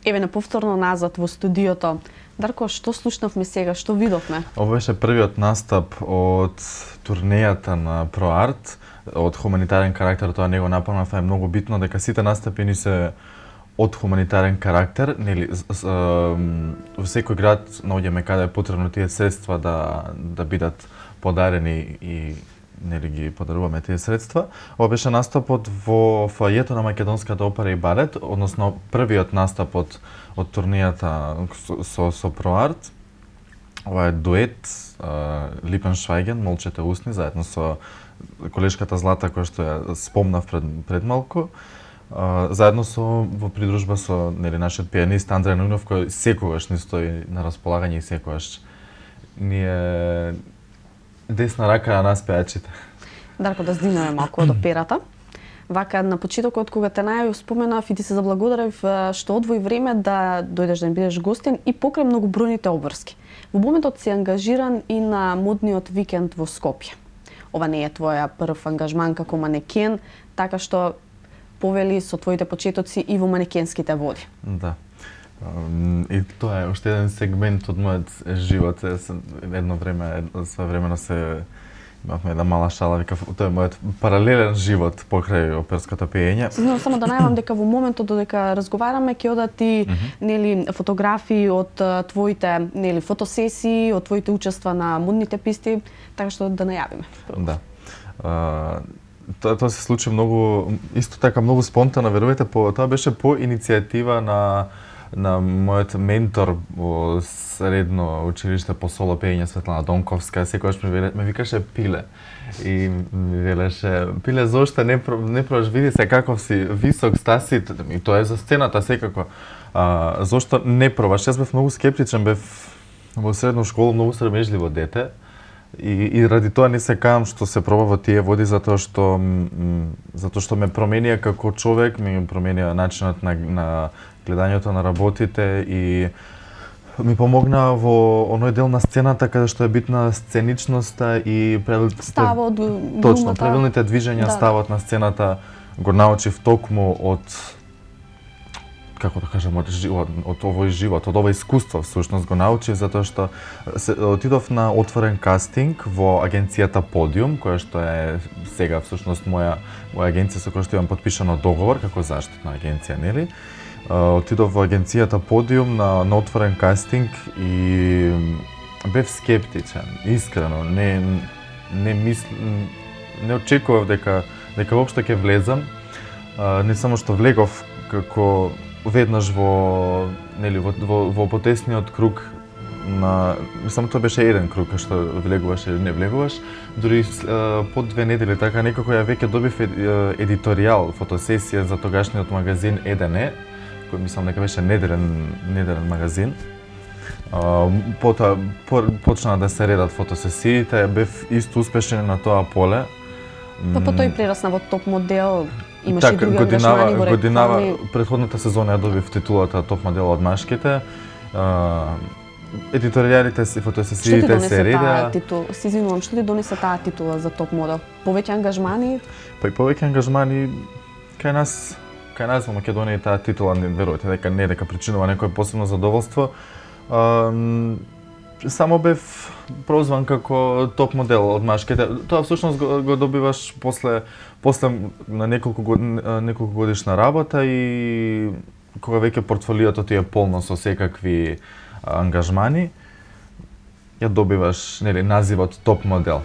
Еве неповторно назад во студиото. Дарко, што слушнавме сега, што видовме? Ова беше првиот настап од турнејата на ProArt, од хуманитарен карактер, тоа него напомнав, е многу битно дека сите настапи ни се од хуманитарен карактер, нели во секој град наоѓаме каде е потребно тие средства да бидат подарени и нели ги подаруваме тие средства. Ова беше настапот во фоајето на Македонската опера и балет, односно првиот настап од турнијата со ProArt. Ова е дует Липеншвајген, Молчете усни, заедно со колешката Злата, која што ја спомнав пред малку. Заедно во придружба со нашиот пианист Андреј Нујнов, кој секогаш ни стои на располагање и секогаш ни е десна рака на нас пеачите. Дарко, да здинаме малку од операта. Вака на почетокот кога те најавив, споменав и ти се заблагодарив што одвои време да дојдеш да ми бидеш гостин и покрај многобројните обврски. Во моментот си ангажиран и на модниот викенд во Скопје. Ова не е твоја прв ангажман како манекен, така што повели со твоите почетоци и во манекенските води. Да. И тоа е уште еден сегмент од мојот живот. Едно време, своевремено имавме една мала шала, викав, тоа е мојот паралелен живот покрај оперското пеење. Знам само да најавам дека во моментот додека разговараме ќе одат ти фотографии од твоите фотосесии, од твоите учества на модните писти, така што да најавиме. Да. Тоа се случи многу, исто така многу спонтано, верувате, тоа беше по иницијатива на мојот ментор во средно училиште по соло пеење Светлана Донковска. Секогаш ме викаше Пиле и ми велеше: Пиле, зошто не пробаш, види се каков си висок, стасит, и тоа е за сцената секако. Зошто не пробаш? Јас бев многу скептичен, бев во средна школа многу срамежливо дете. И ради тоа не се каам што се проба во тие води, затоа што ме променија како човек, ми променија начинот на гледањето на работите и ми помогна во оној дел на сцената каде што е битна сценичноста и ставот, точно, правилните движења, да. Ставот на сцената го научив токму од, како да кажам, од овој живот, од ова искуство всушност го научив, затоа што отидов на отворен кастинг во агенцијата Подиум, која што е сега всушност моја агенција со која што имам подпишано договор како заштитна агенција, нели? Отидов во агенцијата Подиум на отворен кастинг и бев скептичен, искрено, не очекував дека воопшто ќе влезам, не само што влегов како веднаш во потесниот круг само тоа беше еден круг што влегуваш или не влегуваш, дури по 2 недели така некако ја веќе добив едиторијал, фотосесија за тогашниот магазин ЕДН, кој мислам дека беше неделен магазин. Потоа почна да се редат фотосесиите, бев исто успешен на тоа поле. Па тој прерасна во топ модел, имаше и други ангажмани во реклами. Претходната сезона ја добив титулата топ модел од машките. Едиторијалите и фотосесиите се редеа. Се извинувам, што ти донесе таа титула за топ модел? Повеќе ангажмани? Па и повеќе ангажмани кај нас во Македонија таа титула, верувате дека не дека причинува некое посебно задоволство. Само бев прозван како топ модел од машките. Тоа всушност го добиваш после на неколку годишна работа и кога веќе портфолиото ти е полно со секакви ангажмани, ја добиваш називот топ модел.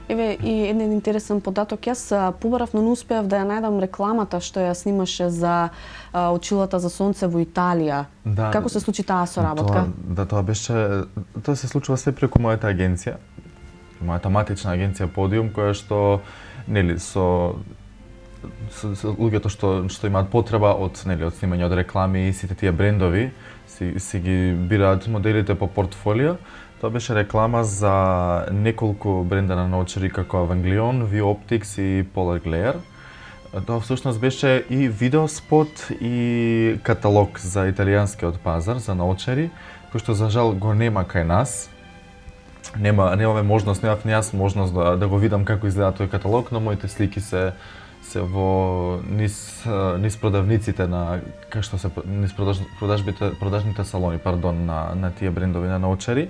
Еве и еден интересен податок. Јас побарав, но не успеав да ја најдам рекламата што ја снимаше за очилата за сонце во Италија. Да, како се случи таа соработка? Тоа се случува се преку мојата агенција, мојата матична агенција Подиум, која што со луѓето што имаат потреба од снимање од реклами и сите тие брендови си ги бираат моделите по портфолио. Тоа беше реклама за неколку бренда на научари како Avangelion, V-Optics и Polar Glare. Тоа всушност беше и видеоспот и каталог за италијанскиот пазар за научари, кој што за жал го нема кај нас. Немав можност да го видам како изгледа тој каталог, но моите слики се се во низ продавниците на низ продажните салони, на тие брендови на научари.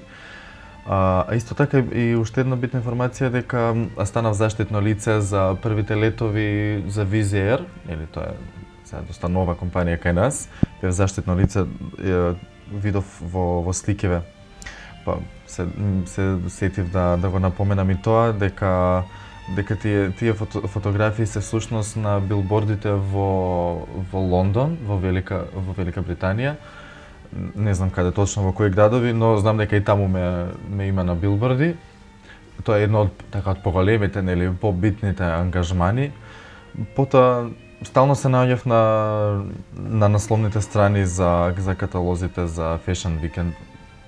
А исто така и уште една битна информација дека станав заштитно лице за првите летови за Wizz Air, или тоа е сега доста нова компанија кај нас. Бев заштитно лице, видов во сликиве. Па се сетив да го напоменам и тоа дека тие фотографии се всушност на билбордите во Лондон, во Велика Британија. Не знам каде точно, во кои градови, но знам дека и таму ме има на билборди. Тоа е едно од поголемите, нели, побитните ангажмани. Потоа стално се наоѓав на насловните страни за каталозите за Fashion Weekend.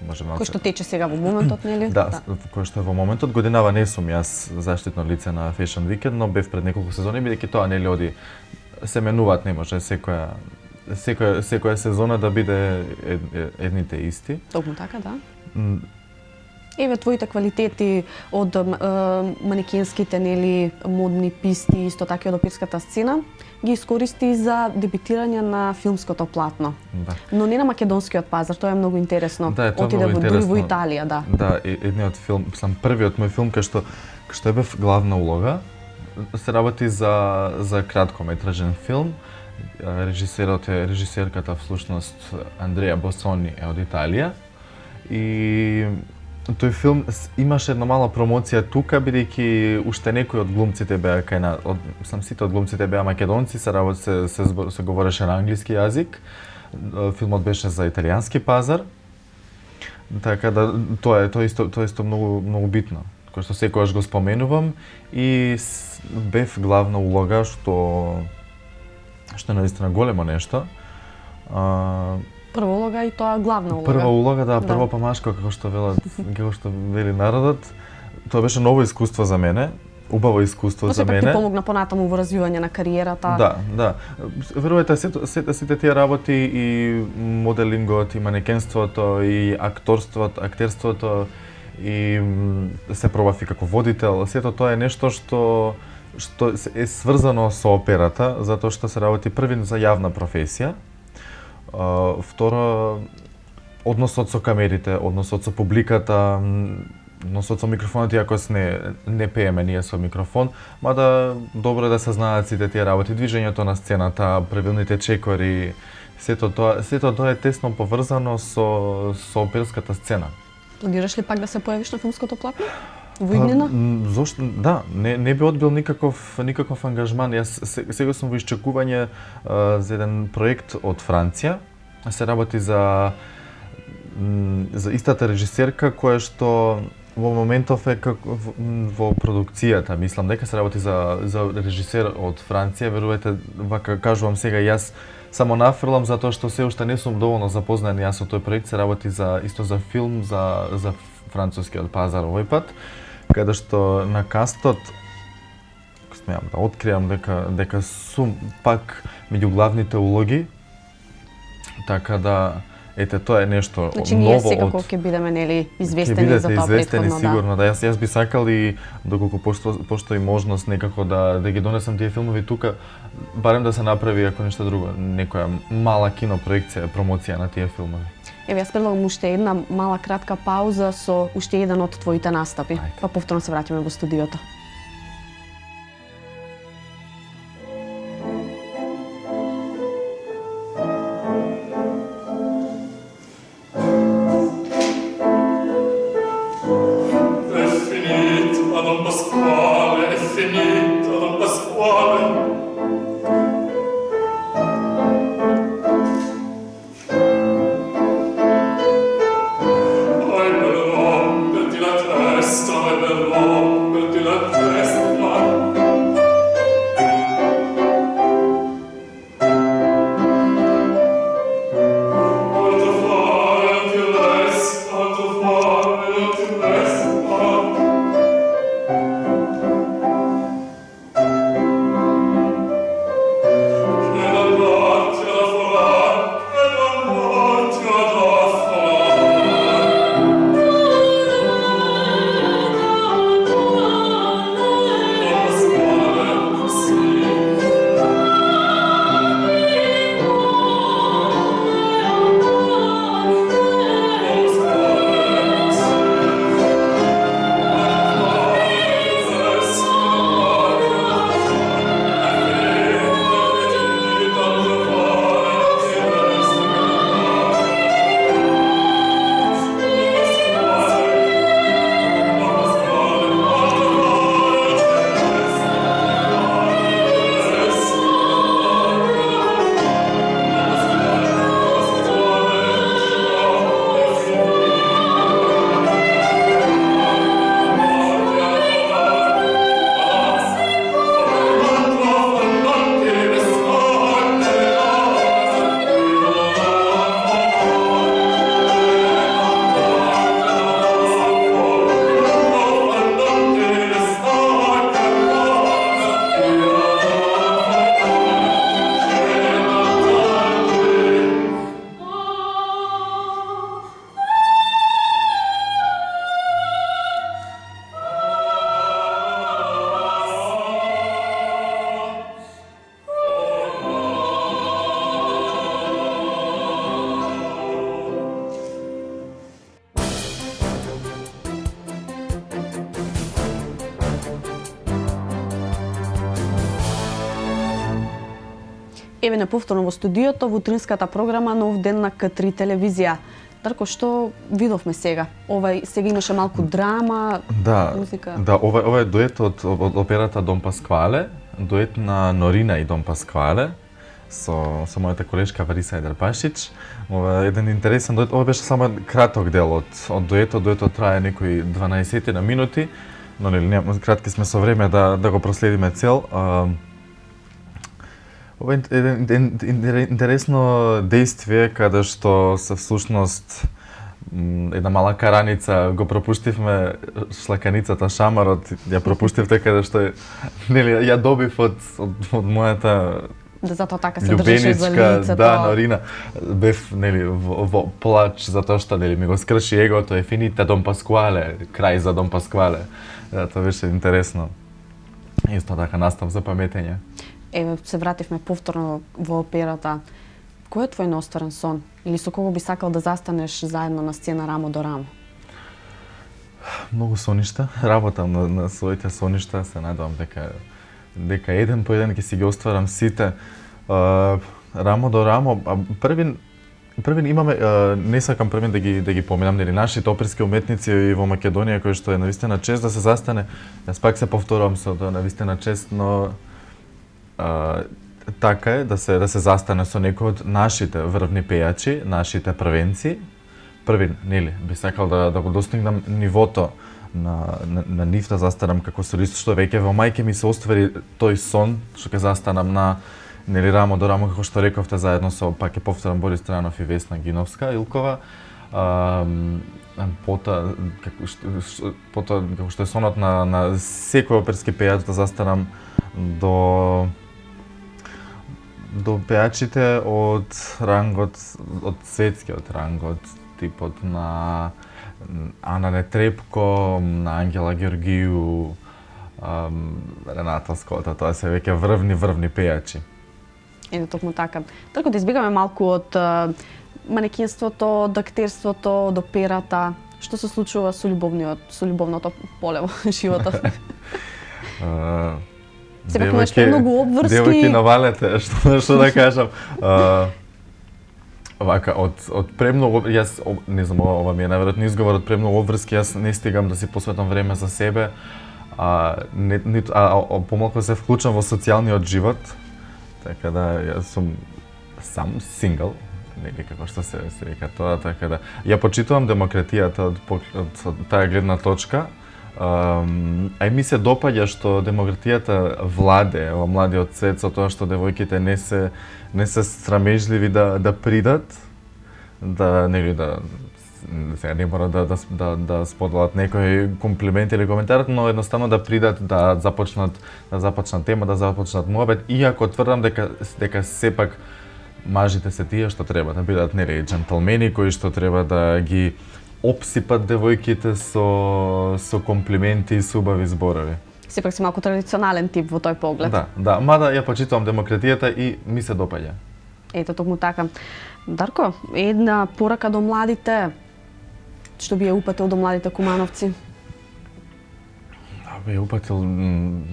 Кој што тече сега во моментот, нели? Да, кој што е во моментот. Годинава не сум јас заштитно лице на Fashion Weekend, но бев пред неколку сезони, бидејќи тоа нели оди се менуваат, не може секоја сезона да биде едните исти. Токму така, да. Еве твоите квалитети од манекенските, нели, модни писти, исто така и од оперската сцена, ги искористи за дебитирање на филмското платно. Да. Но не на македонскиот пазар, тоа е многу интересно. Да, тоа отиде многу дури интересно. во Италија, да. Да, едниот филм, првиот мој филм кај што бев главна улога, се работи за краткометражен филм. Режисерката всушност Андреја Босони е од Италија и тој филм имаше една мала промоција тука, бидејќи уште некои од глумците беа сите од глумците беа македонци, се говореше на англиски јазик. Филмот беше за италијански пазар. Така да тоа е исто многу битно, кој што секогаш го споменувам и бев главна улога што е наистина големо нешто. Прва улога и тоа главна улога. Прва улога, да, прво па машко, како што вели народот. Тоа беше ново искуство за мене, убаво искуство за мене. Но сепак ти помогна понатаму во развивање на кариерата. Да. Верувате, сите тие работи и моделингот, и манекенството, и актерството, и се пробав и како водител. Сето тоа е нешто што е сврзано со операта, затоа што се работи први за јавна професија. Второ, односот со камерите, односот со публиката, односот со микрофонот, иако не пееме ние со микрофон, мада добро е да се знаат сите тие работи, движењето на сцената, правилните чекори, сето тоа е тесно поврзано со оперската сцена. Планираш ли пак да се појавиш на филмското платно? Во иднина? Зошто? Да, не би одбил никаков ангажман. Јас сега сум во исчекување за еден проект од Франција. Се работи за истата режисерка која што во моментов е во продукцијата. Мислам дека се работи за режисер од Франција. Верувате, вака кажувам сега, јас само нафрлам затоа што се уште не сум доволно запознат јас со тој проект. Се работи исто за филм за францускиот пазар овој пат, каде што на кастот смеам да откриам дека сум пак меѓу главните улоги. Така да ете тоа е нешто ново. Значи ние секако ќе бидеме нели известени за тоа претходно, сигурно, да. Јас би сакал и доколку постои можност некако да ги донесам тие филмови тука, барем да се направи ако нешто друго, некоја мала кинопроекција, промоција на тие филмови. Еве, јас предлагам уште една мала кратка пауза со уште еден од твоите настапи, па повторно се враќаме во студиото. Romperti la Еве не повторно во студиото во утринската програма Нов ден на К3 телевизија. Дарко, што видовме сега? Сега имаше малку драма, музика. Да, ова е дует од операта Дон Пасквале, дует на Норина и Дон Пасквале со мојата колешка Вариса Едерпашич. Ова е еден интересен дует. Ова беше само краток дел од дуетот. Дуетот трае некои 12 на минути, но нели кратки сме со време да го проследиме цел. Ова е еден интересно действие каде што се всушност една мала караница го пропуштивме шлаканицата, шамарот, ја пропуштивте каде што нели ја добив од мојата затоа така се држеше за лицето. Да, Норина. Бев нели во плач затоа што нели ми го скрши егото, е финита Дон Пасквале, крај за Дон Пасквале. Да, тоа беше интересно. Исто така настав за паметење. Еве, се вративме повторно во операта. Кој е твој неостварен сон? Или со кого би сакал да застанеш заедно на сцена рамо до рамо? Многу соништа. Работам на своите соништа. Се надевам дека еден по еден ќе си ги остварам сите. Рамо до рамо. Првин имаме, не сакам првин да ги поминам, нели нашите оперски уметници и во Македонија, кој што е навистина чест да се застане. Јас пак се повторувам со тоа навистина чест, но така е да се застане со некој од нашите врвни пејачи, нашите првенци. Првин, нели, би сакал да го достигнам нивото на нив, да застанам како солист, што веќе во мајке ми се оствари тој сон, што ќе застанам на нели рамо до рамо, како што рековте, заедно со, пак ќе повторам, Борис Трајанов и Весна Гиновска Илкова. Потоа како што е сонот на секој оперски пејач, да застанам до пејачите од рангот, од светскиот рангот, типот на Ана Нетрепко, на Ангела Георгију, Рената Скота, тоа се веќе врвни пејачи. Ете, токму така. Така да избегаме малку од манекинството, од актерството, од операта. Што се случува со љубовното поле во животот? Сепак имаш премногу обврски. Девојки навалете, што да кажам. Вака, од премногу, јас не знам, ова ми е најверојатно изговор, од премногу обврски јас не стигам да си посветам време за себе, помалку се вклучам во социјалниот живот, така да јас сум сам сингл, нели како што се вика тоа, така да ја почитувам демократијата од таа гледна точка. Ај ми се допаѓа што демократијата владе во младиот свет со тоа што девојките не се срамежливи да придат, да нели сега не мора да споделат некој комплимент или коментар, но едноставно да придат, да започнат тема, да започнат муабет, иако тврдам дека сепак мажите се тие што треба да бидат нели џентлмени кои што треба да ги опсипат девојките со комплименти и со убави зборови. Сепак си малку традиционален тип во тој поглед. Да, мада ја почитувам демократијата и ми се допаѓа. Ето, токму така. Дарко, една порака до младите, што би ја упатил до младите кумановци? Би ја упатил,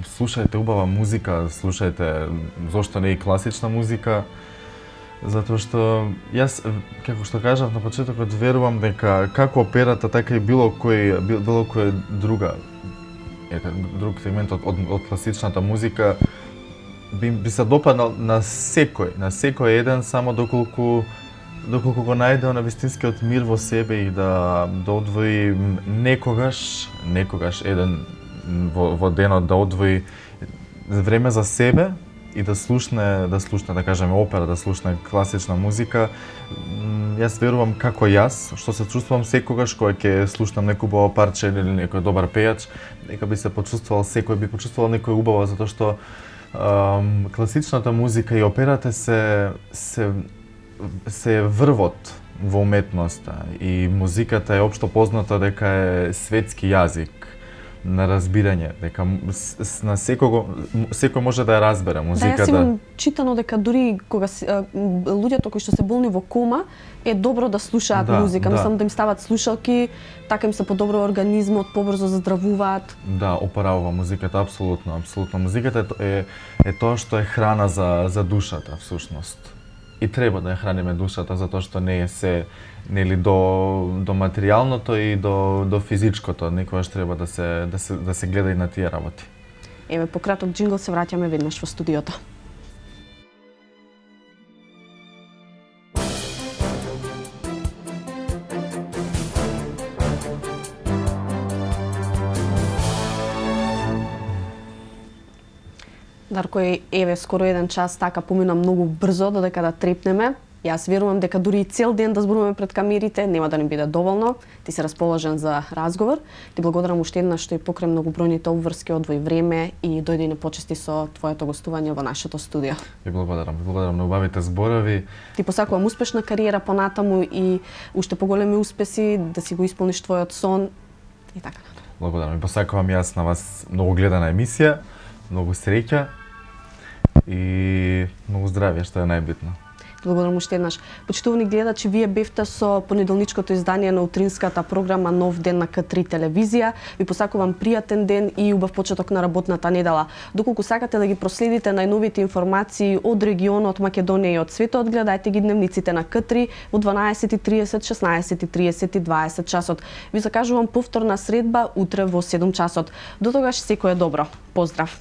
слушајте убава музика, слушајте зошто не и класична музика, затоа што јас, како што кажав на почетокот, верувам дека како операта, така и било кој друг сегмент од класичната музика би се допаднал на секој еден, само доколку го најде на вистинскиот мир во себе и да одвои некогаш еден во денот, да одвои време за себе и да слушне, да кажеме, опера, да слушне класична музика. Јас верувам како јас, што се чувствувам секогаш кога ќе слушнам некој убаво парче или некој добар пејач, дека би се почувствувал некој убаво, затоа што класичната музика и операта се врвот во уметноста и музиката е општо позната дека е светски јазик. на разбирање, дека на секој може да ја разбере Да, музиката. јас имам читано дека дури кога луѓето кои што се болни во кома е добро да слушаат Да, музика. да. Мислам да им стават слушалки, така им се подобрува организмот, побрзо заздравуваат. Да, опоравува музиката, апсолутно, апсолутно. Музиката е тоа што е храна за душата, всушност. И треба да ја храниме душата, затоа што не е се нели до материјалното и до физичкото. Некогаш треба да се гледа и на тие работи. Еве, по краток џингл се враќаме веднаш во студиото. Дарко, еве, скоро еден час така помина многу брзо, додека да трепнеме. Јас верувам дека дури и цел ден да зборуваме пред камерите нема да ни биде доволно. Ти си расположен за разговор. Ти благодарам уште еднаш што и покрај многобројните обврски одвои време и дојде на почести со твоето гостување во нашето студио. Ви благодарам на убавите зборови. Ти посакувам успешна кариера понатаму и уште поголеми успеси, да си го исполниш твојот сон и така натаму. Благодарам. Посакувам јас на вас многу гледана емисија, многу среќа и многу здравје, што е најбитно. Благодарам уште еднаш. Почитувани гледачи, вие бевте со понеделничкото издание на утринската програма Нов ден на К3 телевизија. Ви посакувам пријатен ден и убав почеток на работната недела. Доколку сакате да ги проследите најновите информации од регионот, Македонија и од светот, гледајте ги дневниците на К3 во 12:30, 16:30 и 20 часот. Ви закажувам повторна средба утре во 7 часот. До тогаш секое добро. Поздрав!